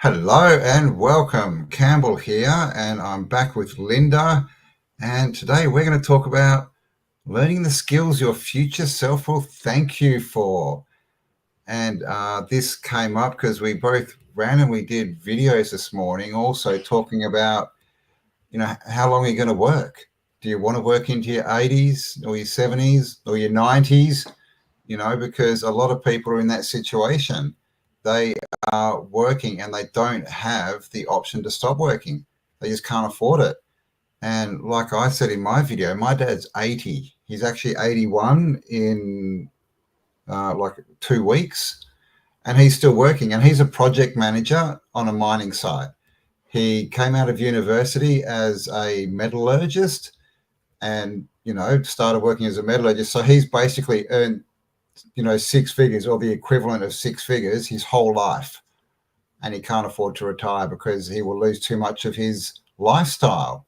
Hello and welcome. Campbell here, and I'm back with Linda. And today we're going to talk about learning the skills your future self will thank you for. And this came up because we both randomly did videos this morning, also talking about, how long are you going to work? Do you want to work into your 80s or your 70s or your 90s? Because a lot of people are in that situation. They are working and they don't have the option to stop working. They just can't afford it. And like I said in my video, my dad's 80. He's actually 81 in like 2 weeks, and he's still working. And he's a project manager on a mining site. He came out of university as a metallurgist and, started working as a metallurgist. So he's basically earned six figures or the equivalent of six figures his whole life. And he can't afford to retire because he will lose too much of his lifestyle.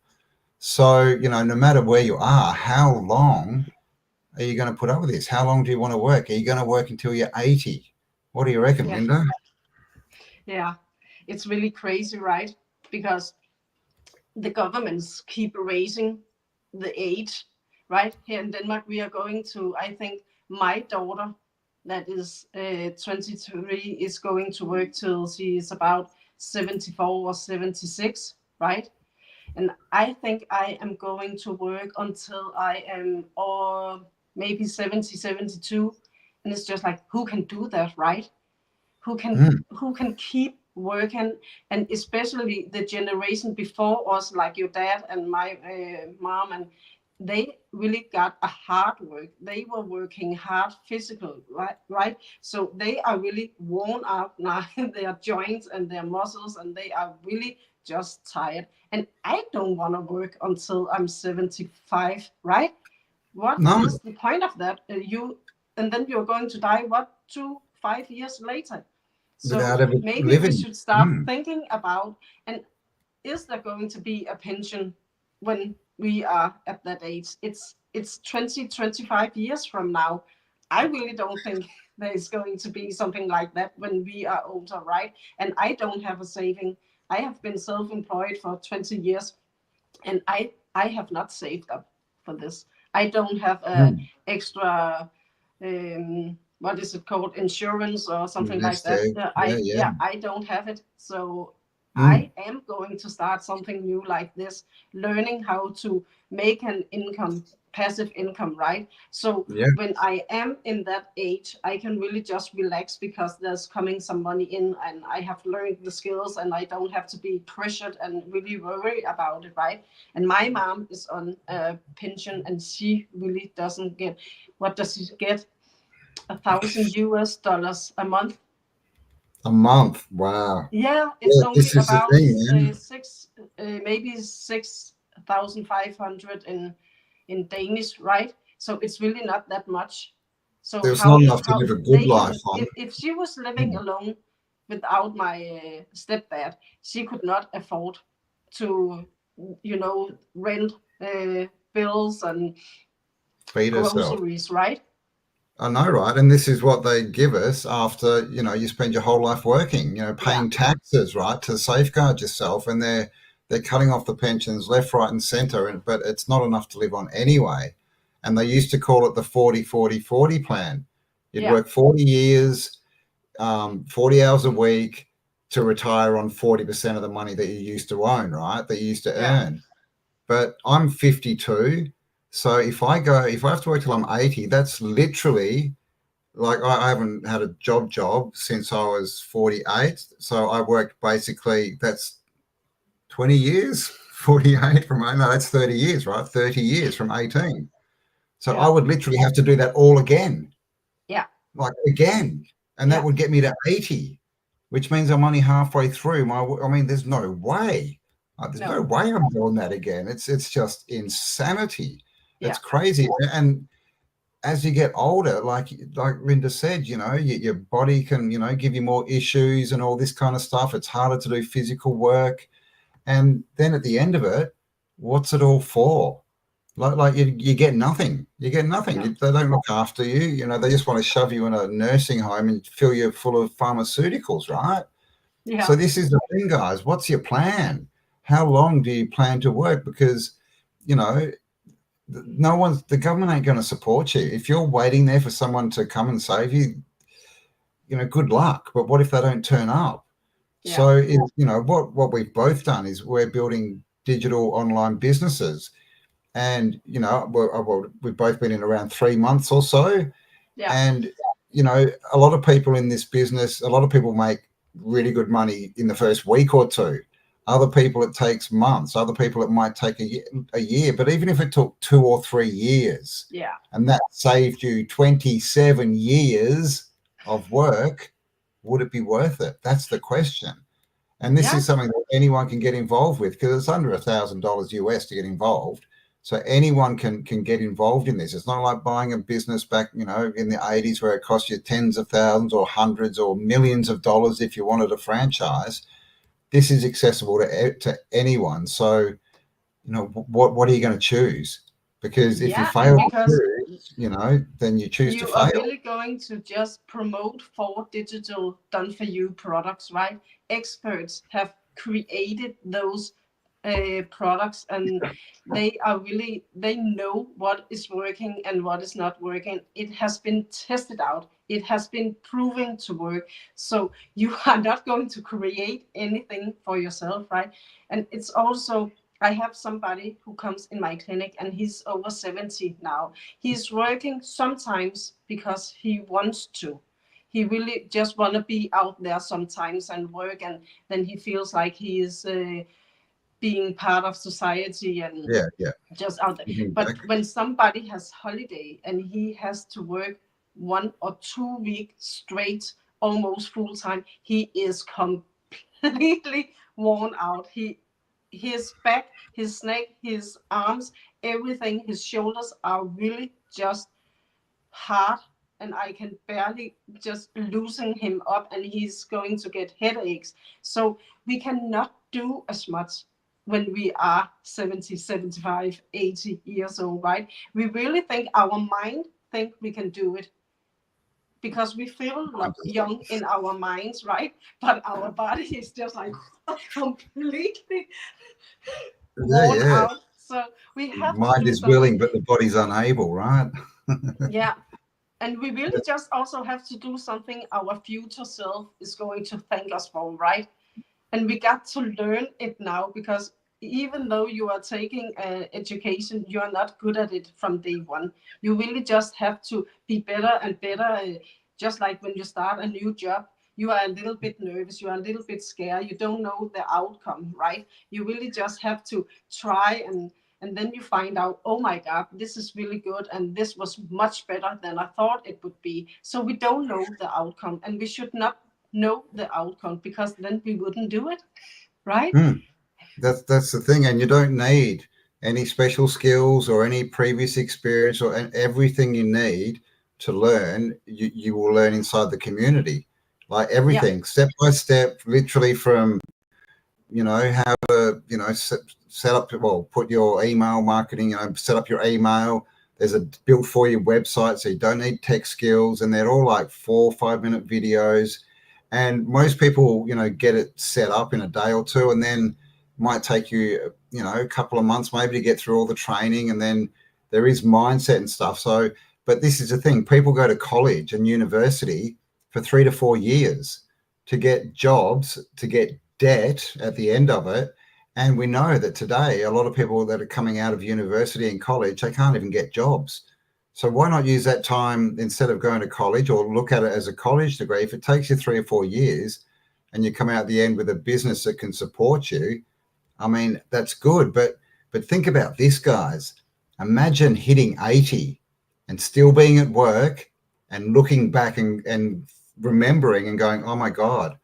So, no matter where you are, how long are you going to put up with this? How long do you want to work? Are you going to work until you're 80? What do you reckon, Yeah, Linda? yeah. It's really crazy, right? Because the governments keep raising the age, right? Here in Denmark, we are going to, I think, my daughter, that is 23, is going to work till she is about 74 or 76, right? And I think I am going to work until I am, or maybe 70, 72. And it's just like, who can do that, right? who can Mm, who can keep working, and especially the generation before us, like your dad and my mom, and they really got a hard work. They were working hard physical, right? So they are really worn out now their joints and their muscles, and they are really just tired. And I don't want to work until I'm 75, right? What no, is the point of that? And then you're going to die, what, 5 years later? So without ever maybe we living. should start Mm, thinking about, and is there going to be a pension when we are at that age? It's 20, 25 years from now. I really don't think there is going to be something like that when we are older, right? And I don't have a saving. I have been self-employed for 20 years, and I have not saved up for this. I don't have a mm. extra, what is it called, insurance or something like Nest that. egg. Yeah, yeah. I don't have it. So Mm, I am going to start something new like this, learning how to make an income, passive income, right? So yeah. when I am in that age, I can really just relax because there's coming some money in, and I have learned the skills, and I don't have to be pressured and really worry about it, right? And my mom is on a pension, and she really doesn't get, what does she get? $1,000 a month. A month. Wow. Yeah, it's Yeah, only this is the about thing, man. maybe 6,500 in Danish, right? So it's really not that much. So There's not enough to how live a good they life can, on. if she was living Mm. alone without my stepdad, she could not afford to, rent, bills and Feed herself. groceries, right? I know, right? And this is what they give us after, you spend your whole life working, Yeah, paying taxes, right, to safeguard yourself. And they're cutting off the pensions left, right, and center. But it's not enough to live on anyway. And they used to call it the 40-40-40 plan. You'd yeah, work 40 years, 40 hours a week to retire on 40% of the money that you used to own, right? That you used to yeah, earn. But I'm 52. So if I have to work till I'm 80, that's literally like I haven't had a job since I was 48. So I worked basically, that's 20 years, 48 from, no, that's 30 years, right? 30 years from 18. So I yeah, would literally have to do that all again, yeah, like again. And that yeah. would get me to 80, which means I'm only halfway through I mean, there's no way. There's no No, way I'm doing that again. It's just insanity. It's yeah, crazy. And as you get older, like Linda said, your body can, give you more issues and all this kind of stuff. It's harder to do physical work. And then at the end of it, what's it all for? Like you get nothing. You get nothing. no, They don't look after you. They just want to shove you in a nursing home and fill you full of pharmaceuticals, right? So Yeah. this is the thing, guys. What's your plan? How long do you plan to work? Because, you know, the government ain't going to support you. If you're waiting there for someone to come and save you, good luck. But what if they don't turn up? Yeah. So, what we've both done is we're building digital online businesses. And, we've both been in around 3 months or so. Yeah. And, a lot of people in this business, a lot of people make really good money in the first week or two. Other people, it takes months. Other people, it might take a year. But even if it took 2 or 3 years Yeah. and that saved you 27 years of work, would it be worth it? That's the question. And this is Yeah. something that anyone can get involved with because it's under $1,000 US to get involved. So anyone can get involved in this. It's not like buying a business back, in the 80s where it cost you tens of thousands or hundreds or millions of dollars if you wanted a franchise. This is accessible to anyone. So, what are you going to choose? Because if you Yeah. fail And to because choose, then you choose to you are fail. really going to just promote for digital done for you products, right? Experts have created those products, and they know what is working and what is not working. It has been tested out, it has been proven to work. So you are not going to create anything for yourself, right? And it's also, I have somebody who comes in my clinic and he's over 70 now. He's working sometimes because he wants to. He really just want to be out there sometimes and work, and then he feels like he is being part of society and Yeah, yeah. just out there. Giving But back. when somebody has holiday and he has to work 1 or 2 weeks straight, almost full time, he is completely worn out. His back, his neck, his arms, everything, his shoulders are really just hard, and I can barely just loosen him up, and he's going to get headaches. So we cannot do as much when we are 70, 75, 80 years old, right? We really think our mind think we can do it because we feel young in our minds, right? But our body is just like completely Yeah, worn yeah. out. So we have to Mind do is something. willing, but the body's unable, right? Yeah. And we really just also have to do something our future self is going to thank us for, right? And we got to learn it now, because even though you are taking education, you are not good at it from day one. You really just have to be better and better. Just like when you start a new job, you are a little bit nervous, you are a little bit scared, you don't know the outcome, right? You really just have to try, and then you find out, oh my god, this is really good, and this was much better than I thought it would be. So we don't know the outcome, and we should not know the outcome, because then we wouldn't do it, right? Hmm. That's the thing, and you don't need any special skills or any previous experience and everything you need to learn. You will learn inside the community, like Yeah. everything, step by step, literally from how to set up, well, put your email marketing, set up your email. There's a built for you website, so you don't need tech skills, and they're all like 4 or 5 minute videos. And most people, get it set up in a day or two, and then might take you, a couple of months maybe to get through all the training. And then there is mindset and stuff. So, but this is the thing: people go to college and university for 3 to 4 years to get jobs, to get debt at the end of it. And we know that today, a lot of people that are coming out of university and college, they can't even get jobs. So why not use that time instead of going to college, or look at it as a college degree? If it takes you 3 or 4 years and you come out the end with a business that can support you, I mean, that's good. But think about this, guys. Imagine hitting 80 and still being at work and looking back and remembering and going, oh my God,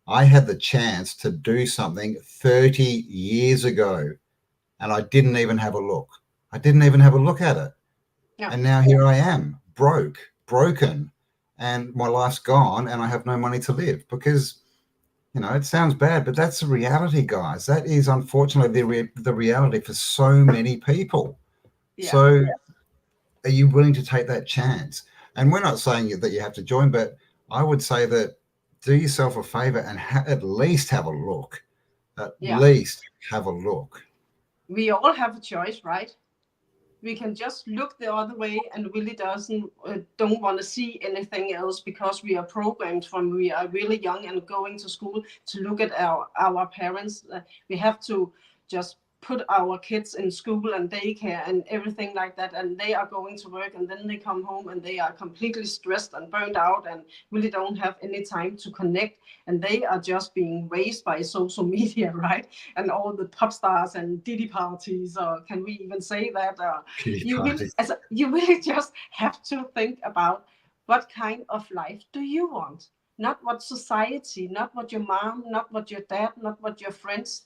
I had the chance to do something 30 years ago and I didn't even have a look. I didn't even have a look at it. Yeah. And now here I am, broken, and my life's gone and I have no money to live because, it sounds bad, but that's the reality, guys. That is unfortunately the reality for so many people. Yeah. So are you willing to take that chance? And we're not saying that you have to join, but I would say that do yourself a favor and at least have a look. At Yeah, least have a look. we all have a choice, right? We can just look the other way and really don't want to see anything else because we are programmed from we are really young and going to school to look at our parents. We have to just put our kids in school and daycare and everything like that, and they are going to work and then they come home and they are completely stressed and burned out and really don't have any time to connect, and they are just being raised by social media, right? And all the pop stars and diddy parties, or can we even say that? Kitty You really, parties. you really just have to think about what kind of life do you want? Not what society, not what your mom, not what your dad, not what your friends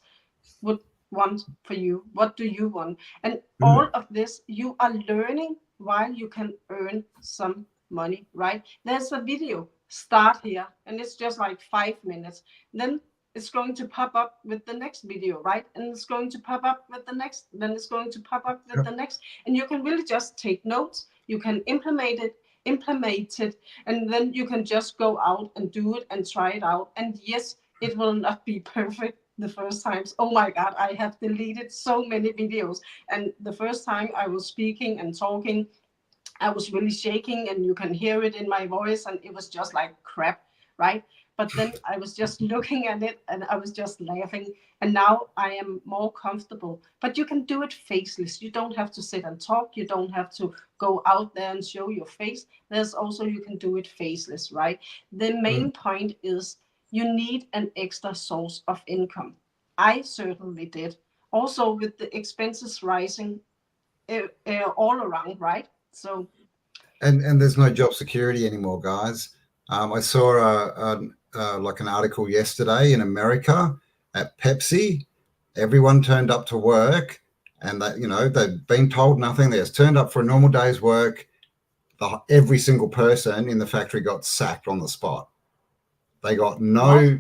would want for you. What do you want? And all Mm. of this you are learning while you can earn some money, right? There's a video, start here, and it's just like 5 minutes. Then it's going to pop up with the next video, right? And it's going to pop up with the next, then it's going to pop up with Yep. the next. And you can really just take notes, you can implement it, and then you can just go out and do it and try it out. And yes, it will not be perfect the first times. Oh my God, I have deleted so many videos. And the first time I was speaking and talking, I was really shaking and you can hear it in my voice. And it was just like crap, right? But then I was just looking at it and I was just laughing. And now I am more comfortable. But you can do it faceless. You don't have to sit and talk. You don't have to go out there and show your face. There's also, you can do it faceless, right? The Mm. main point is you need an extra source of income. I certainly did. Also, with the expenses rising all around, right? So, And there's no job security anymore, guys. I saw like an article yesterday in America at Pepsi. Everyone turned up to work, and that they've been told nothing. They just turned up for a normal day's work. Every single person in the factory got sacked on the spot. They got what? no,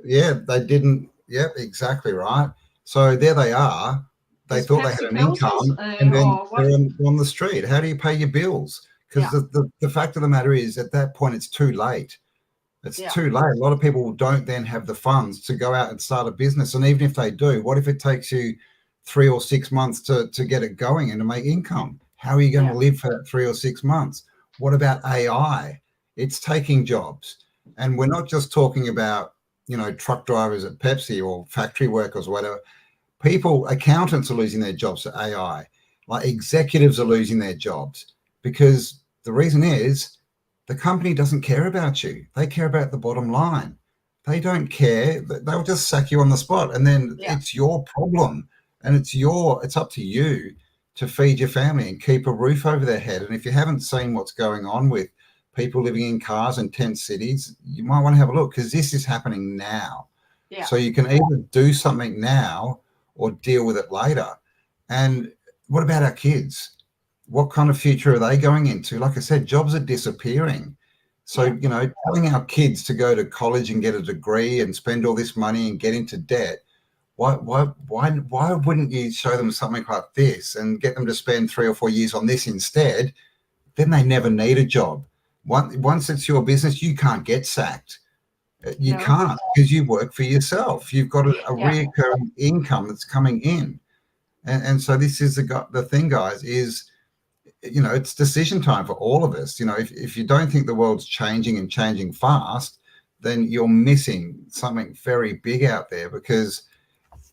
yeah, they didn't. Yep, exactly right. So there they are. They Is thought they had Pepsi an closes income, and then or they're what? on the street. How do you pay your bills? Because Yeah, the fact of the matter is, at that point, it's too late. It's yeah, too late. A lot of people don't then have the funds to go out and start a business. And even if they do, what if it takes you 3 or 6 months to get it going and to make income? How are you going to yeah, live for that 3 or 6 months? What about AI? It's taking jobs. And we're not just talking about, truck drivers at Pepsi or factory workers or whatever. People, accountants are losing their jobs to AI. Like executives are losing their jobs because the reason is the company doesn't care about you. They care about the bottom line. They don't care. They'll just sack you on the spot. And then yeah, it's your problem. And it's up to you to feed your family and keep a roof over their head. And if you haven't seen what's going on with people living in cars in tent cities, you might want to have a look because this is happening now. yeah, So you can either do something now or deal with it later. And what about our kids? What kind of future are they going into? Like I said, jobs are disappearing. So, yeah, telling our kids to go to college and get a degree and spend all this money and get into debt, why wouldn't you show them something like this and get them to spend 3 or 4 years on this instead? Then they never need a job. Once it's your business, you can't get sacked. You no, can't because you work for yourself. You've got a yeah, recurring income that's coming in. And so this is the thing, guys, is it's decision time for all of us. If you don't think the world's changing and changing fast, then you're missing something very big out there because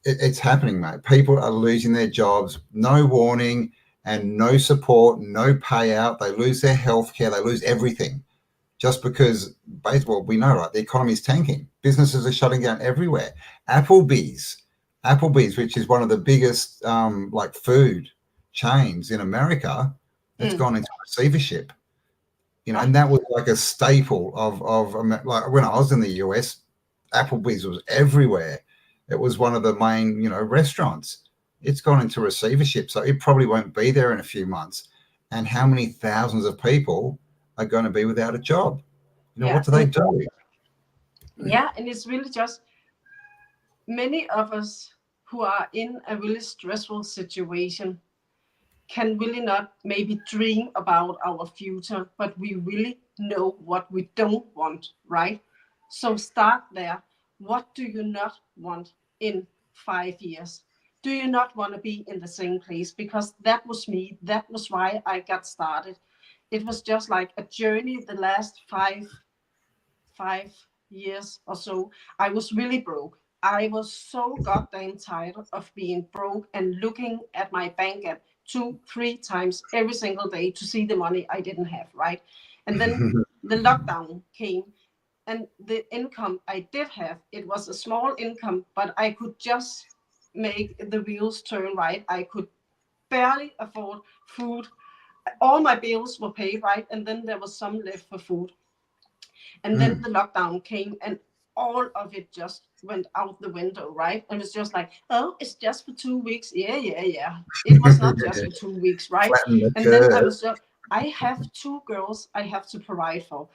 it's happening, mate. People are losing their jobs, no warning and no support, no payout. They lose their health care, they lose everything just because, well, we know, right? The economy's tanking. Businesses are shutting down everywhere. Applebee's, which is one of the biggest like food chains in America, it's mm, gone into receivership. ah, And that was like a staple of like when I was in the US, Applebee's was everywhere. It was one of the main, restaurants. It's gone into receivership, so it probably won't be there in a few months. And how many thousands of people are going to be without a job? yeah, What do they and do? yeah, and it's really just many of us who are in a really stressful situation can really not maybe dream about our future, but we really know what we don't want, right? So start there. What do you not want in 5 years? Do you not want to be in the same place? Because that was me. That was why I got started. It was just like a journey the last five years or so. I was really broke. I was so goddamn tired of being broke and looking at my bank app two, three times every single day to see the money I didn't have, right? And then the lockdown came, and the income I did have, it was a small income, but I could just make the wheels turn, right? I could barely afford food. All my bills were paid, right? And then there was some left for food. And then Mm. the lockdown came, and all of it just went out the window, right? And it's just like, oh, it's just for 2 weeks. Yeah, yeah, yeah. It was not just for 2 weeks, right? Flatten the And then I curve. was just, I have two girls I have to provide for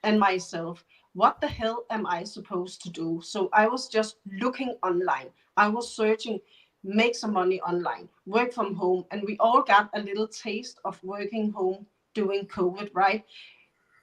and myself. What the hell am I supposed to do? So I was just looking online. I was searching, make some money online, work from home. And we all got a little taste of working home during COVID, right?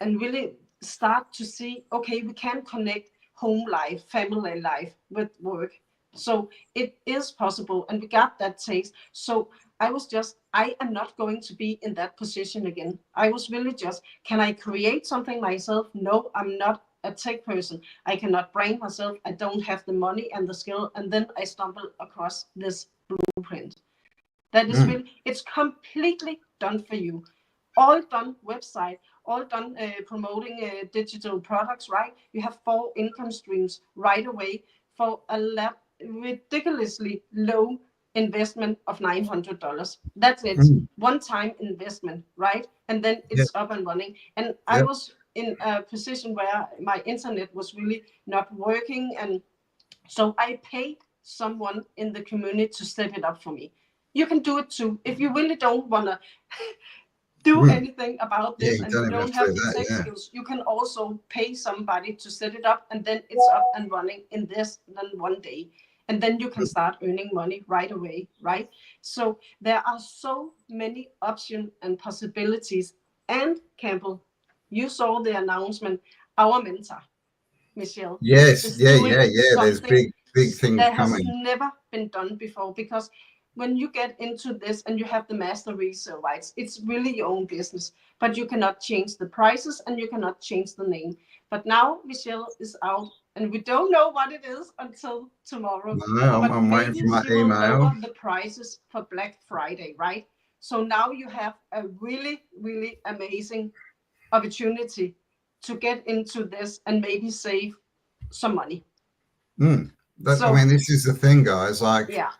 And really start to see, okay, we can connect home life, family life with work. So it is possible, and we got that taste. So I was just, I am not going to be in that position again. I was really just, can I create something myself? No, I'm not a tech person. I cannot brand myself. I don't have the money and the skill. And then I stumbled across this blueprint. That is Mm. really, it's completely done for you. All done website, all done promoting digital products, right? You have 4 income streams right away for a ridiculously low investment of $900. That's it. Mm. One time investment, right? And then Yep. it's up and running. And I Yep. was in a position where my internet was really not working, and so I paid someone in the community to set it up for me. You can do it too. If you really don't want to do Mm. anything about Yeah, this you and don't you even have don't to do have the that. tech Yeah. skills, you can also pay somebody to set it up, and then it's up and running in this than one day. And then you can start earning money right away, right? So there are so many options and possibilities. And Campbell, you saw the announcement, our mentor, Michelle, Yes. is Yeah. Yeah. doing Yeah. There's something big things that has coming. never been done before. Because when you get into this and you have the master resale rights, it's really your own business, but you cannot change the prices and you cannot change the name. But now Michelle is out, and we don't know what it is until tomorrow. No, But I'm waiting for maybe my she will email. lower the prices for Black Friday, right? So now you have a really, really amazing opportunity to get into this and maybe save some money. Mm. I So mean, this is the thing, guys. Like, yeah,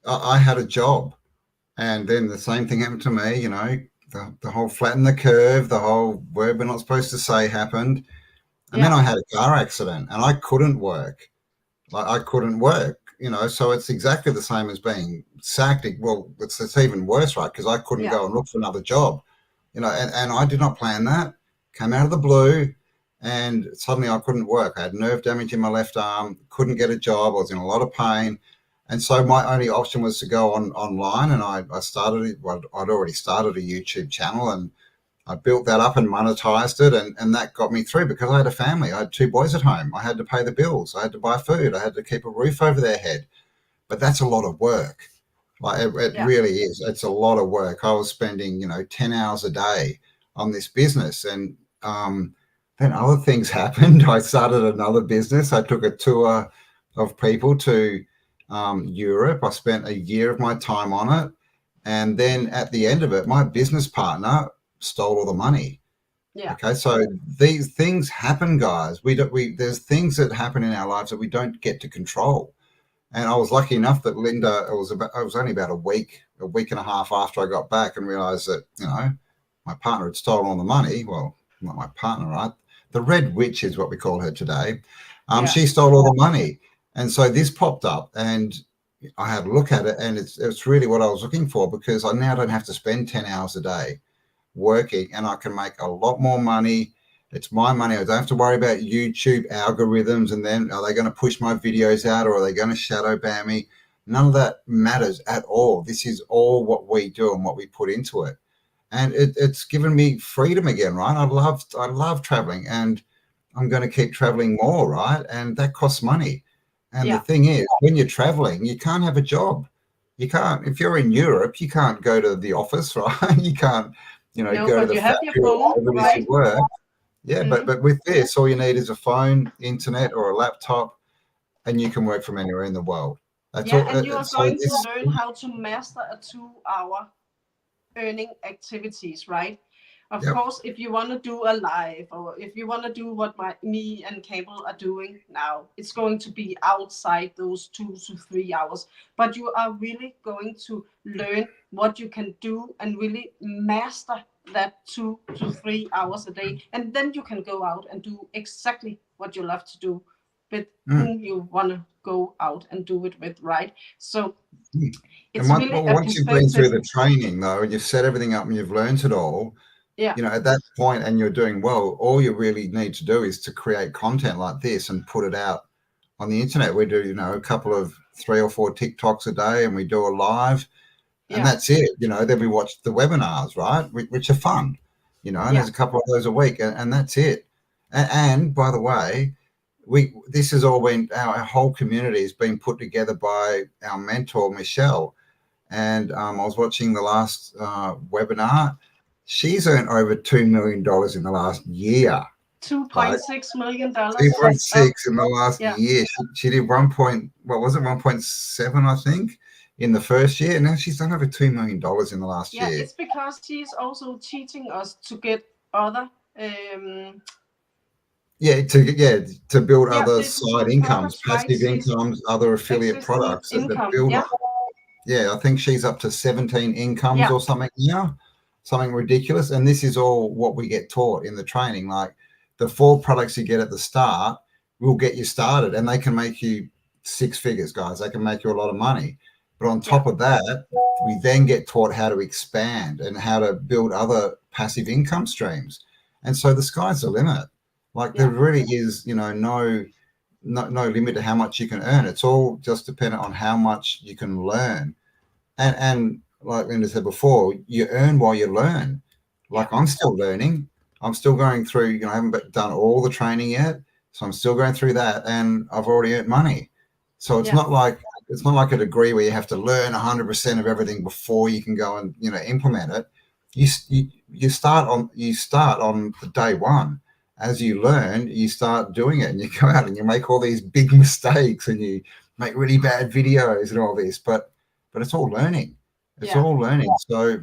I had a job, and then the same thing happened to me. You know, the whole flatten the curve, the whole word we're not supposed to say happened, and then yeah, I had a car accident, and I couldn't work. Like, I couldn't work. You know, so it's exactly the same as being sacked. Well, it's even worse, right? Because I couldn't yeah, go and look for another job. You know, and I did not plan that. Came out of the blue, and suddenly I couldn't work. I had nerve damage in my left arm, couldn't get a job. I was in a lot of pain, and so my only option was to go online. And I started. Well, I'd already started a YouTube channel, and I built that up and monetized it, and that got me through because I had a family. I had 2 boys at home. I had to pay the bills. I had to buy food. I had to keep a roof over their head. But that's a lot of work. Like, it yeah, really is. It's a lot of work. I was spending, 10 hours a day on this business. And then other things happened. I started another business. I took a tour of people to Europe. I spent a year of my time on it. And then at the end of it, my business partner stole all the money. yeah, Okay, so these things happen, guys. There's things that happen in our lives that we don't get to control. And I was lucky enough that Linda, it was only about a week and a half after I got back and realized that, my partner had stolen all the money. Well, not my partner, right? The Red Witch is what we call her today. yeah, She stole all the money. And so this popped up, and I had a look at it, and it's really what I was looking for, because I now don't have to spend 10 hours a day working, and I can make a lot more money. It's my money. I don't have to worry about YouTube algorithms, and then are they going to push my videos out, or are they going to shadow ban me? None of that matters at all. This is all what we do and what we put into it. And it's given me freedom again, right? I love traveling, and I'm going to keep traveling more, right? And that costs money. And the Yeah. thing is, when you're traveling, you can't have a job. You can't, if you're in Europe, you can't go to the office, right? You can't, No, go to but the you have your factory or phone, wherever it is you right? work. Yeah, but Mm. with this, all you need is a phone, internet, or a laptop, and you can work from anywhere in the world. That's Yeah, all. and you are So going to this, learn how to master a 2 hour earning activities, right? Of yep. course, if you want to do a live or if you want to do what me and Campbell are doing now, it's going to be outside those 2 to 3 hours. But you are really going to learn what you can do and really master that 2 to 3 hours a day. And then you can go out and do exactly what you love to do with Mm. whom you want to go out and do it with, right? So Mm. And it's really a once you've been through perspective. the training, though, and you've set everything up and you've learned it all, Yeah, at that point, and you're doing well, all you really need to do is to create content like this and put it out on the internet. We do, a couple of 3 or 4 TikToks a day, and we do a live, and yeah, that's it. Then we watch the webinars, right, which are fun, and yeah. there's a couple of those a week, and that's it. And by the way, this has all been our whole community has been put together by our mentor Michelle. And I was watching the last webinar. She's earned over $2 million in the last year, right? $2.6 million. 2.6 in the last Yeah, year. She did 1 point, what was it, 1.7, I think, in the first year. Now she's done over $2 million in the last yeah. year. It's because she's also teaching us to get other, um, To build yeah, other side digital incomes, products, right? passive She's incomes, other affiliate existing products that income. build Yeah, on. Yeah, I think she's up to 17 incomes yeah, or something now, something ridiculous. And this is all what we get taught in the training. Like the 4 products you get at the start will get you started, and they can make you 6 figures, guys. They can make you a lot of money. But on yeah, top of that, we then get taught how to expand and how to build other passive income streams. And so the sky's the limit. Like there yeah, really is, no limit to how much you can earn. It's all just dependent on how much you can learn. And like Linda said before, you earn while you learn. yeah, Like I'm still learning. I'm still going through, I haven't done all the training yet. So I'm still going through that, and I've already earned money. So yeah, it's not like a degree where you have to learn 100% of everything before you can go and implement it. You start on the day one. As you learn, you start doing it, and you go out and you make all these big mistakes, and you make really bad videos and all this. But it's all learning. It's yeah, all learning. So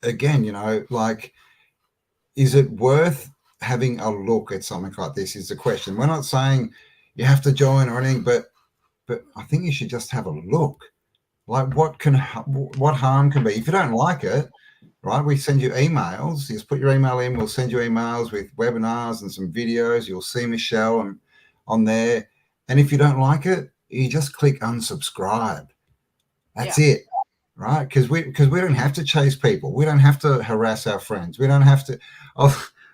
again, like, is it worth having a look at something like this? Is the question. We're not saying you have to join or anything, but I think you should just have a look. Like, what harm can be if you don't like it? Right? We send you emails. You just put your email in. We'll send you emails with webinars and some videos. You'll see Michelle on there. And if you don't like it, you just click unsubscribe. That's yeah, it, right? Because we don't have to chase people. We don't have to harass our friends. We don't have to. I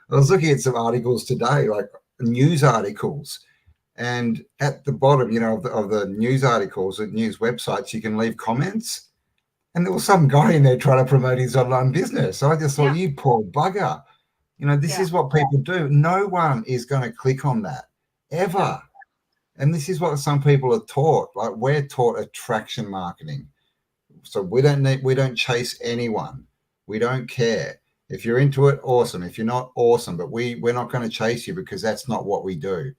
was looking at some articles today, like news articles, and at the bottom, of the news articles and news websites, you can leave comments. And there was some guy in there trying to promote his online business. So I just thought, yeah, you poor bugger. This yeah. is what people do. No one is going to click on that No, ever. And this is what some people are taught. Like we're taught attraction marketing. So we don't chase anyone. We don't care. If you're into it, awesome. If you're not, awesome. But we're not going to chase you because that's not what we do.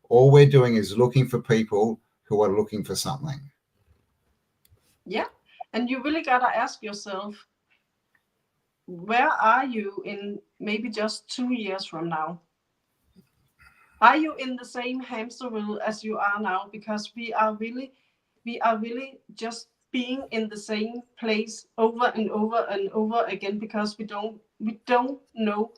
All we're doing is looking for people who are looking for something. yeah. And you really gotta ask yourself, where are you in maybe just 2 years from now? Are you in the same hamster wheel as you are now? Because we are really just being in the same place over and over and over again because we don't know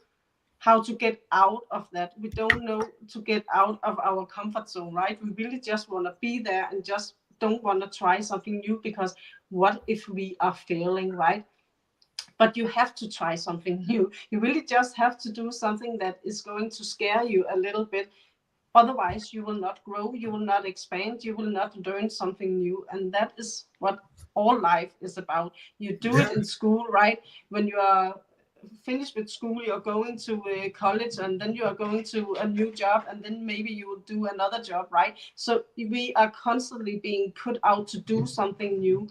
how to get out of that. We don't know to get out of our comfort zone, right? We really just want to be there and just don't want to try something new because what if we are failing, right? But you have to try something new. You really just have to do something that is going to scare you a little bit. Otherwise, you will not grow, you will not expand, you will not learn something new. And that is what all life is about. You do Yeah. it in school, right? When you are finished with school, you're going to college, and then you are going to a new job, and then maybe you will do another job, right? So we are constantly being put out to do something new,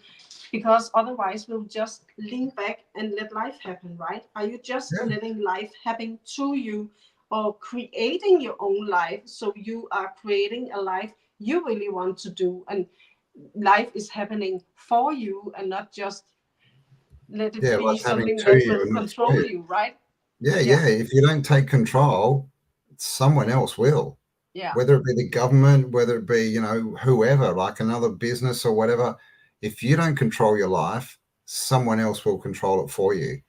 because otherwise we'll just lean back and let life happen, right? Are you just Yeah. letting life happen to you, or creating your own life? So you are creating a life you really want to do, and life is happening for you, and not just let it Yeah, be what's happening something to that you will and not for control you. you, right? Yeah, Yeah, yeah. If you don't take control, someone else will. yeah, Whether it be the government, whether it be, whoever, like another business or whatever, if you don't control your life, someone else will control it for you.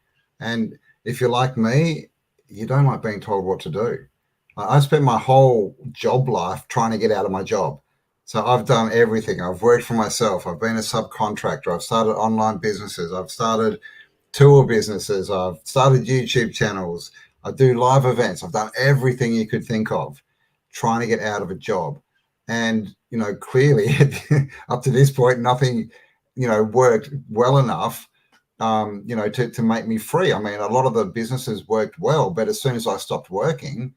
And if you're like me, you don't like being told what to do. I spent my whole job life trying to get out of my job. So I've done everything. I've worked for myself. I've been a subcontractor. I've started online businesses. I've started tour businesses. I've started YouTube channels. I do live events. I've done everything you could think of trying to get out of a job. And, clearly up to this point, nothing, worked well enough, to make me free. I mean, a lot of the businesses worked well, but as soon as I stopped working,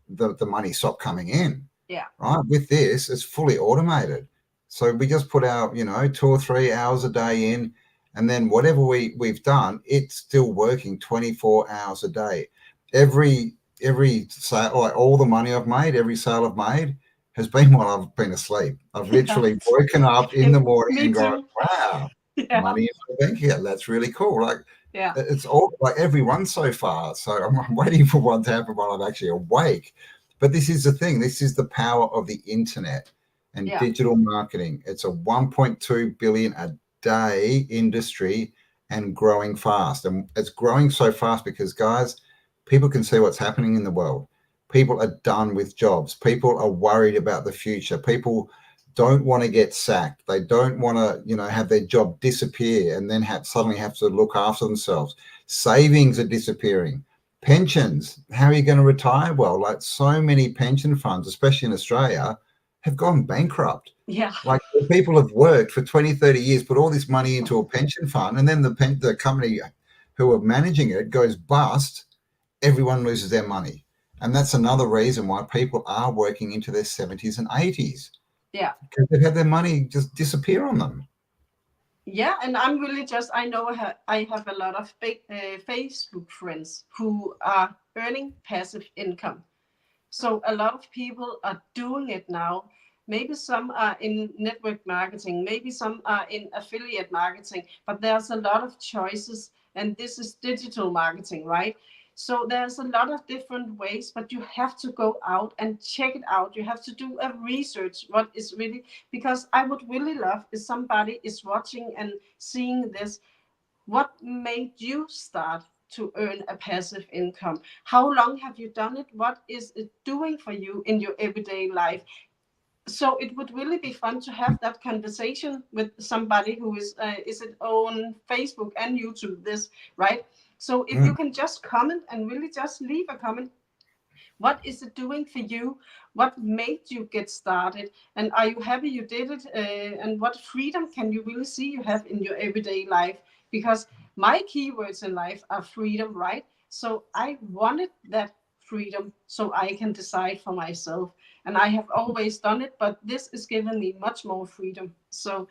the money stopped coming in. yeah. Right. With this, it's fully automated. So we just put our, 2 or 3 hours a day in, and then whatever we've done, it's still working 24 hours a day. Every sale, like all the money I've made, every sale I've made has been while I've been asleep. I've Yeah. literally woken up in the morning Me and gone, too. wow, Yeah, money in my bank account. That's really cool. Like yeah, it's all like every one so far. So I'm waiting for one to happen while I'm actually awake. But this is the thing. This is the power of the internet and yeah, digital marketing. It's a 1.2 billion a day industry and growing fast. And it's growing so fast because, guys, people can see what's happening in the world. People are done with jobs. People are worried about the future. People don't want to get sacked. They don't want to, have their job disappear and then suddenly have to look after themselves. Savings are disappearing. Pensions, how are you going to retire well? Like so many pension funds, especially in Australia, have gone bankrupt. yeah. Like people have worked for 20, 30 years, put all this money into a pension fund, and then the company who are managing it goes bust. Everyone loses their money. And that's another reason why people are working into their 70s and 80s, Yeah. because they've had their money just disappear on them. Yeah, and I'm really just, I know I have a lot of Facebook friends who are earning passive income. So a lot of people are doing it now. Maybe some are in network marketing, maybe some are in affiliate marketing, but there's a lot of choices, and this is digital marketing, right? So there's a lot of different ways, but you have to go out and check it out. You have to do a research what is really, because I would really love if somebody is watching and seeing this, what made you start to earn a passive income? How long have you done it? What is it doing for you in your everyday life? So it would really be fun to have that conversation with somebody who is it on Facebook and YouTube, this, right? So if you Mm. can just comment and really just leave a comment, what is it doing for you? What made you get started? And are you happy you did it? And what freedom can you really see you have in your everyday life? Because my keywords in life are freedom, right? So I wanted that freedom so I can decide for myself. And I have always done it, but this is giving me much more freedom. So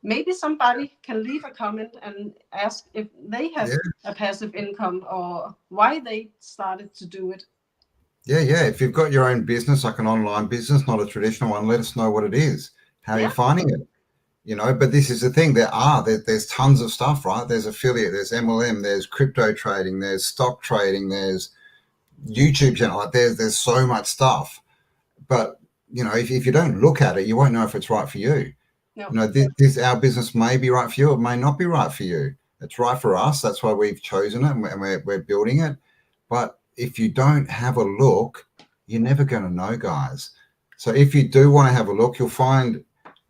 maybe somebody can leave a comment and ask if they have Yeah, a passive income or why they started to do it. yeah, yeah. If you've got your own business, like an online business, not a traditional one, let us know what it is. How are you Yeah. finding it? But this is the thing. There's tons of stuff, right? There's affiliate, there's MLM, there's crypto trading, there's stock trading, there's YouTube channel. Like there's so much stuff. But if you don't look at it, you won't know if it's right for you. No. This our business may be right for you. It may not be right for you. It's right for us. That's why we've chosen it and we're building it. But if you don't have a look, you're never going to know, guys. So if you do want to have a look, you'll find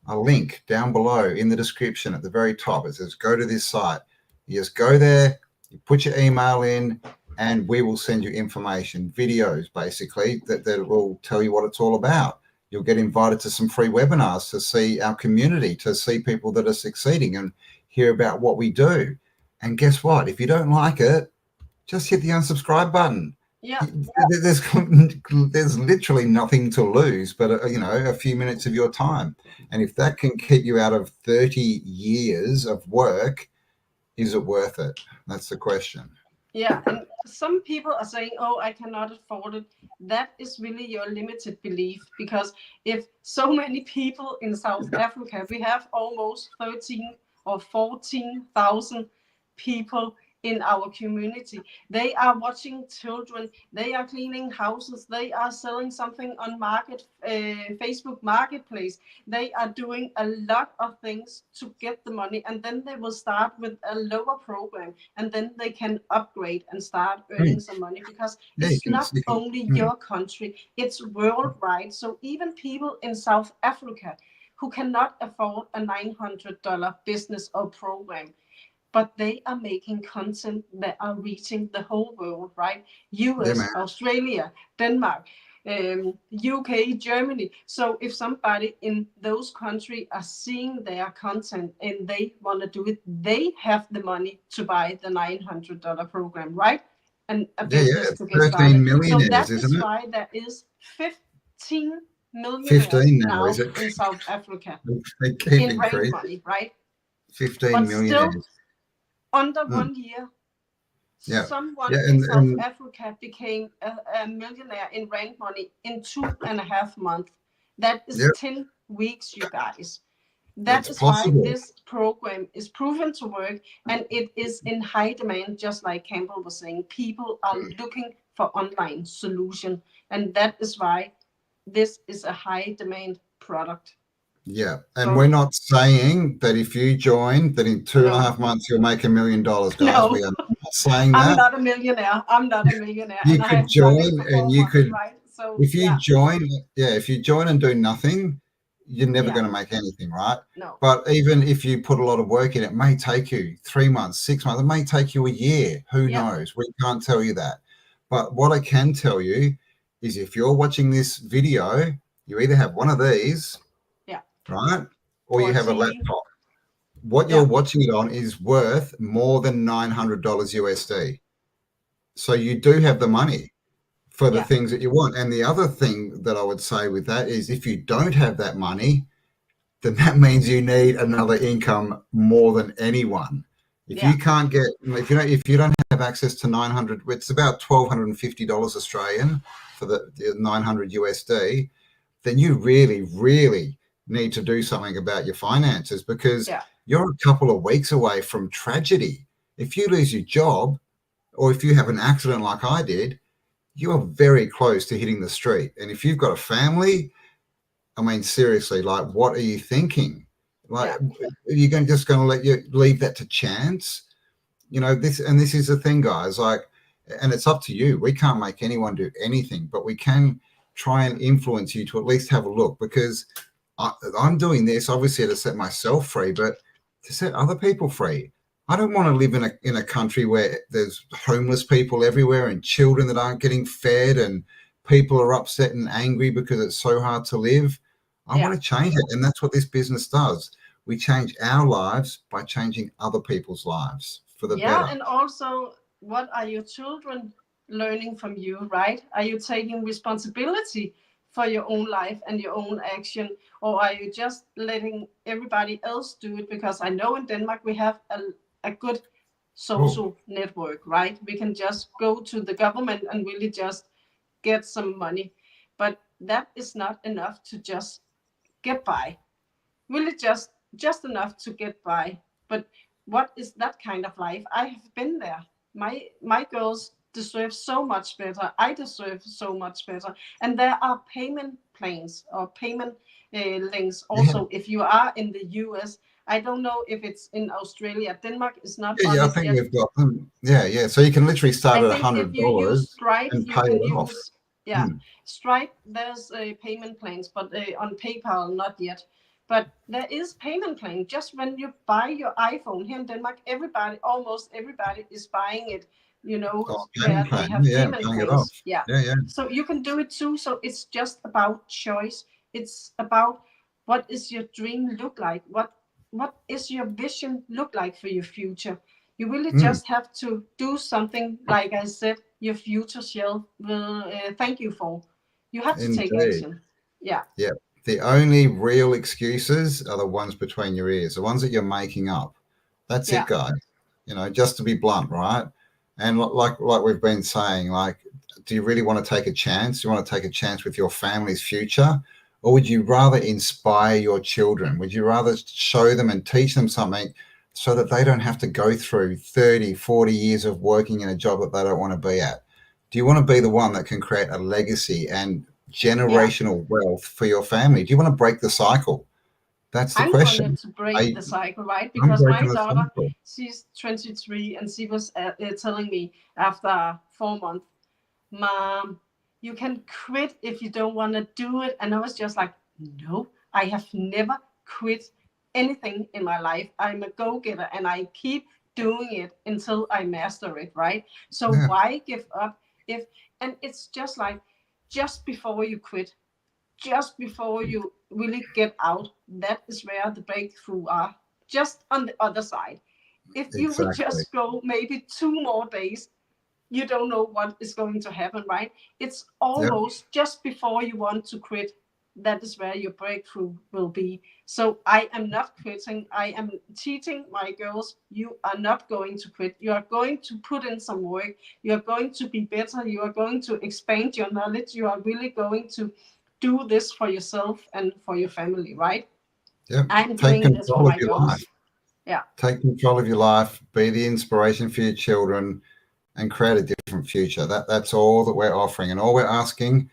a link down below in the description at the very top. It says go to this site. You just go there, you put your email in, and we will send you information, videos basically that will tell you what it's all about. You'll get invited to some free webinars to see our community, to see people that are succeeding and hear about what we do. And guess what? If you don't like it, just hit the unsubscribe button. Yeah. There's there's literally nothing to lose but a few minutes of your time, and if that can keep you out of 30 years of work, is it worth it? That's the question. Yeah, and some people are saying, "Oh, I cannot afford it." That is really your limited belief, because if so many people in South Africa, we have almost 13 or 14,000 people in our community. They are watching children, they are cleaning houses, they are selling something on Facebook Marketplace. They are doing a lot of things to get the money, and then they will start with a lower program, and then they can upgrade and start earning Mm. some money, because Yeah, it's not you can only your country, it's worldwide. So even people in South Africa who cannot afford a $900 business or program, but they are making content that are reaching the whole world, right? yeah, US, man. Australia, Denmark, UK, Germany. So if somebody in those countries are seeing their content and they want to do it, they have the money to buy the $900 program, right? And a Yeah, business it's to get 13 started. So millionaires, that is isn't it? why there is 15 millionaires 15 now, is now it? in South Africa They keep in rent increasing. money, right? 15 But still, millionaires. under Mm. 1 year, Yeah, someone yeah, in South and Africa became a millionaire in rent money in 2.5 months. That is yeah, 10 weeks, you guys. That it's is why possible. this program is proven to work, and it is in high demand, just like Campbell was saying. People are looking for online solution, and that is why this is a high demand product. Yeah, and we're So not saying that if you join, that in two and a no, half months you'll make $1 million, guys. We no, are not saying I'm that. not a millionaire. I'm not a millionaire, You and I could have done it join, for and 4 months, right? So if you yeah, join, yeah, if you join and do nothing, you're never yeah, going to make anything, right? no, But even if you put a lot of work in, it may take you 3 months, 6 months, it may take you a year. Who yeah, knows? We can't tell you that. But what I can tell you is if you're watching this video, you either have one of these, yeah, right? Or or you have a TV, laptop. What you're yeah, watching it on is worth more than $900 USD. So you do have the money for the yeah, things that you want. And the other thing that I would say with that is if you don't have that money, then that means you need another income more than anyone. If yeah, you can't get, if you don't have access to 900, it's about $1,250 Australian for the 900 USD, then you really, really need to do something about your finances because yeah, you're a couple of weeks away from tragedy. If you lose your job or if you have an accident like I did, you are very close to hitting the street. And if you've got a family, I mean, seriously, like, what are you thinking? Like, yeah, are you just going to let you leave that to chance? This is the thing, guys. Like, and it's up to you. We can't make anyone do anything, but we can try and influence you to at least have a look because I'm doing this obviously to set myself free, but to set other people free. I don't want to live in a country where there's homeless people everywhere and children that aren't getting fed and people are upset and angry because it's so hard to live. I yeah, want to change it, and that's what this business does. We change our lives by changing other people's lives for the yeah. better. And also, what are your children learning from you, right? Are you taking responsibility for your own life and your own action, or are you just letting everybody else do it? Because I know in Denmark we have a good Oh, social network, right? We can just go to the government and really just get some money, but that is not enough to just get by. Really, just enough to get by. But what is that kind of life? I have been there. My girls deserve so much better. I deserve so much better. And there are payment plans or payment links yeah, also. If you are in the US, I don't know if it's in Australia. Denmark is not yeah, on yeah. I it think yet. we've got them. Yeah, yeah. So you can literally start I at a think if hundred you use dollars Stripe, and you pay can it off. use, yeah, Hmm. Stripe. There's a payment plans, but on PayPal not yet. But there is payment plan. Just when you buy your iPhone here in Denmark, almost everybody is buying it. You know Oh, where payment they plan. have Yeah, payment paying it off. plans. Yeah, Yeah, yeah. so you can do it too. So it's just about choice. It's about what is your dream look like. What is your vision look like for your future? You really Mm, just have to do something, like I said, your future self will thank you for. You have to take indeed. action. Yeah, Yeah. The only real excuses are the ones between your ears, the ones that you're making up. That's it, yeah, guys. Just to be blunt, right? And like we've been saying, like, do you really want to take a chance? Do you want to take a chance with your family's future? Or would you rather inspire your children? Would you rather show them and teach them something so that they don't have to go through 30, 40 years of working in a job that they don't want to be at? Do you want to be the one that can create a legacy and yeah. generational wealth for your family? Do you want to break the cycle? That's the I'm going question. to break I, the cycle, right? I'm Because my breaking the daughter, cycle. she's 23, and she was telling me after 4 months, Mom, you can quit if you don't want to do it. And I was just like, no, I have never quit anything in my life. I'm a go-getter and I keep doing it until I master it, right? So Yeah, why give up if, and it's just like, just before you quit, just before you really get out, that is where the breakthrough are. Just on the other side. If you will exactly. just go maybe 2 more days, you don't know what is going to happen, right? It's Yep. almost just before you want to quit. That is where your breakthrough will be. So I am not quitting. I am teaching my girls, you are not going to quit. You are going to put in some work. You are going to be better. You are going to expand your knowledge. You are really going to do this for yourself and for your family, right? Yep. I'm Take doing this for control of my your life. girls. Yeah. Take control of your life. Be the inspiration for your children and create a different future. That's all that we're offering. And all we're asking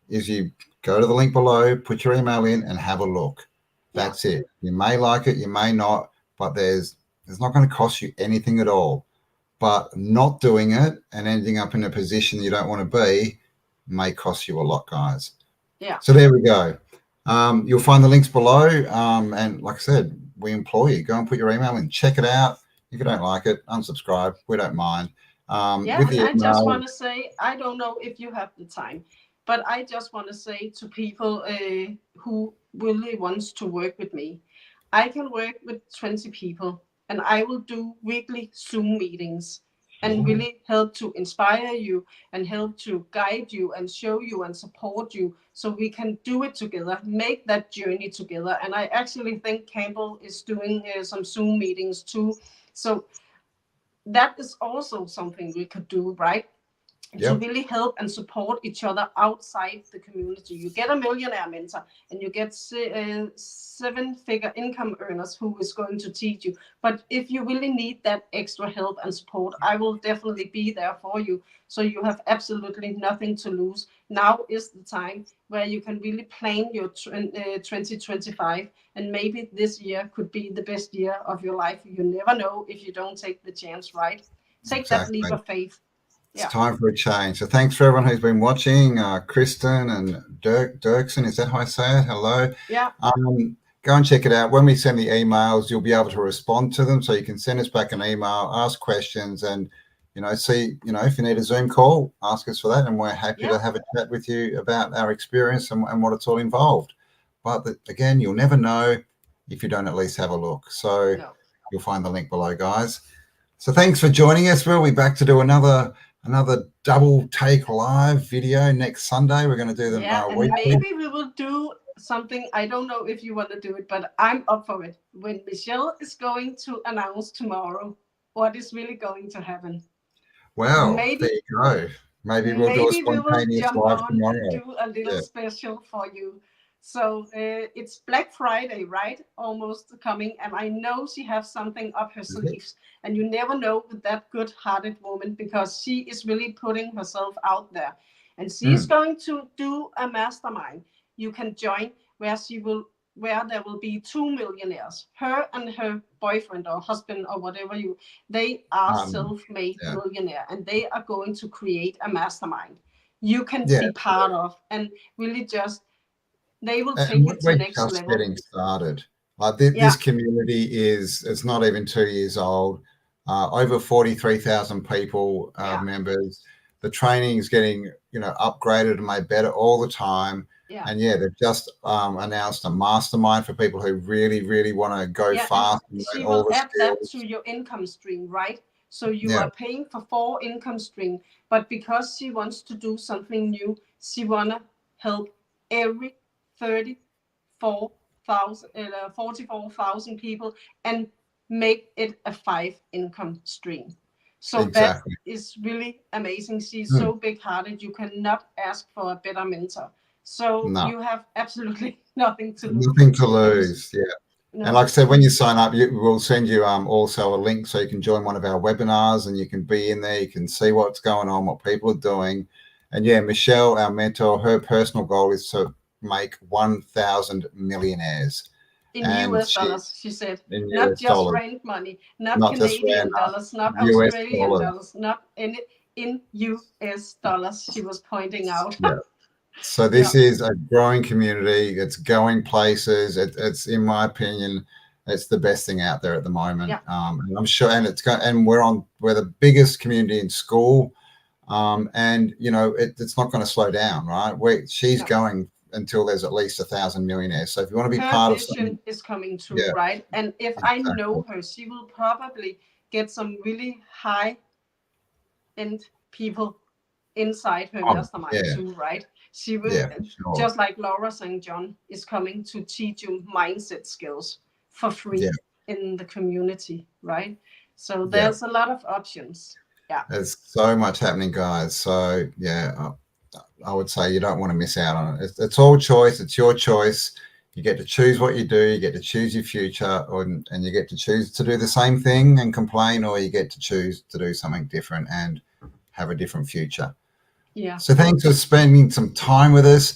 is you go to the link below, put your email in and have a look. Yeah. That's it. You may like it, you may not, but there's not going to cost you anything at all. But not doing it and ending up in a position you don't want to be may cost you a lot, guys. Yeah. So there we go. You'll find the links below. And like I said, we implore you, go and put your email in, check it out. If you don't like it, unsubscribe. We don't mind. Yeah, With and the I just email, want to say, I don't know if you have the time, but I just want to say to people who really wants to work with me, I can work with 20 people, and I will do weekly Zoom meetings and really help to inspire you and help to guide you and show you and support you so we can do it together, make that journey together. And I actually think Campbell is doing some Zoom meetings too. So that is also something we could do, right? To yep. really help and support each other outside the community. You get a millionaire mentor and you get seven-figure income earners who is going to teach you. But if you really need that extra help and support, I will definitely be there for you. So you have absolutely nothing to lose. Now is the time where you can really plan your 2025, and maybe this year could be the best year of your life. You never know if you don't take the chance, right? Take that leap Exactly. of faith. It's Yeah. time for a change. So thanks for everyone who's been watching. Kristen and Dirksen, is that how I say it? Hello. Yeah. Go and check it out. When we send the emails, you'll be able to respond to them. So you can send us back an email, ask questions, and see, if you need a Zoom call, ask us for that, and we're happy Yeah. to have a chat with you about our experience and what it's all involved. But again, you'll never know if you don't at least have a look. So No. you'll find the link below, guys. So thanks for joining us. We'll be back to do another double take live video next Sunday. We're going to do them Yeah, and weekly. maybe we will do something. I don't know if you want to do it, but I'm up for it. When Michelle is going to announce tomorrow what is really going to happen, Well, there maybe you go. Maybe we'll do a maybe we will spontaneous jump live on and tomorrow. do a little Yeah. special for you. So it's Black Friday, right? Almost coming, and I know she has something up her sleeves. And you never know with that good-hearted woman, because she is really putting herself out there, and she's going to do a mastermind. You can join where there will be two millionaires, her and her boyfriend or husband or whatever they are self-made Yeah. millionaire, and they are going to create a mastermind you can Yeah. be part of, and really just they will And take it to we're next just level. getting started. This Yeah. community it's not even 2 years old. Over 43,000 people Yeah. members. the training is getting, upgraded and made better all the time. Yeah. And yeah, they've just announced a mastermind for people who really, really want to go Yeah, and fast and she learn all will the add that to skills. your income stream, right? So you Yeah, are paying for 4 income stream, but because she wants to do something new, she wanna help every 44,000 people and make it a 5 income stream. So that exactly. is really amazing. She's Hmm. so big-hearted. You cannot ask for a better mentor. So No, you have absolutely nothing to nothing to lose. lose. Yeah. And No. like I said, when you sign up, we'll send you also a link so you can join one of our webinars and you can be in there. You can see what's going on, what people are doing. And yeah, Michelle, our mentor, her personal goal is to make 1,000 millionaires. In And US she, dollars, she said, in not US just dollars, rand money, not not just rand, Canadian dollars, not US Australian dollars. dollars, not any, in US dollars, she was pointing out. Yeah. So Yeah, this is a growing community. It's going places. It's, in my opinion, it's the best thing out there at the moment. yeah, And I'm sure, and and we're the biggest community in school. And it's not going to slow down, right? She's no. going until there's at least 1,000 millionaires. So if you want to be Her part of something, vision is coming true, yeah, right? And if I exactly. know her, she will probably get some really high end people inside her Oh, mastermind yeah, too, right? She will, yeah, for sure. just like Laura St. John is coming to teach you mindset skills for Yeah, free in the community, right? So yeah. there's a lot of options. Yeah, There's so much happening, guys. So yeah, I would say you don't want to miss out on it. It's all choice. It's your choice. You get to choose what you do. You get to choose your future, and you get to choose to do the same thing and complain, or you get to choose to do something different and have a different future. yeah. So thanks for spending some time with us.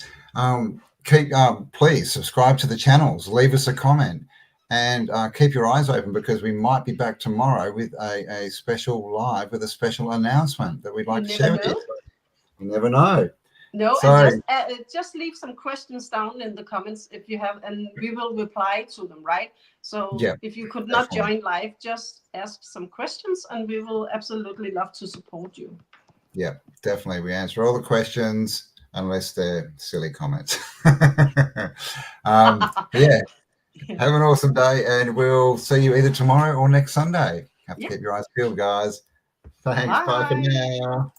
Please subscribe to the channels, leave us a comment, and keep your eyes open because we might be back tomorrow with a special live with a special announcement that we'd You like to never share with you. know. You never know. No, and So just leave some questions down in the comments if you have, and we will reply to them, right? So yeah, if you could not definitely. join live, just ask some questions, and we will absolutely love to support you. Yeah, definitely. We answer all the questions unless they're silly comments. Yeah, have an awesome day, and we'll see you either tomorrow or next Sunday. Have to Yeah. keep your eyes peeled, guys. Thanks. Bye for Bye. now.